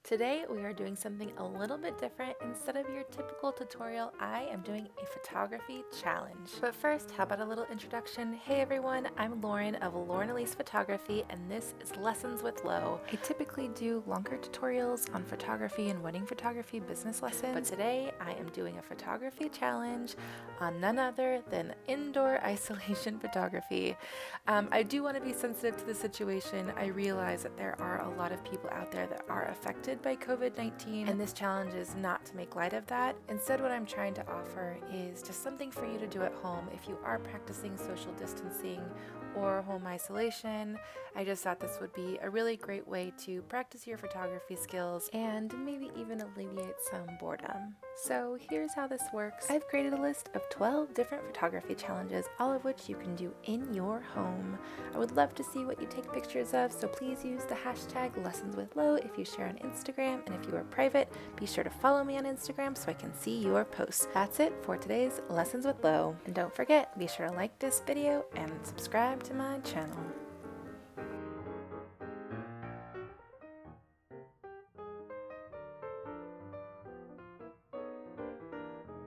Today we are doing something a little bit different. Instead of your typical tutorial, I am doing a photography challenge. But first, how about a little introduction? Hey everyone, I'm Lauren of Lauren Elise Photography, and this is Lessons with Lo. I typically do longer tutorials on photography and wedding photography business lessons, but today I am doing a photography challenge on none other than indoor isolation photography. I do want to be sensitive to the situation. I realize that there are a lot of people out there that are affected by COVID-19, and this challenge is not to make light of that. Instead, what I'm trying to offer is just something for you to do at home if you are practicing social distancing or home isolation. I just thought this would be a really great way to practice your photography skills and maybe even alleviate some boredom. So here's how this works. I've created a list of 12 different photography challenges, all of which you can do in your home. I would love to see what you take pictures of, so please use the hashtag LessonsWithLo if you share on Instagram, and if you are private, be sure to follow me on Instagram so I can see your posts. That's it for today's Lessons with Lo. And don't forget, be sure to like this video and subscribe to my channel.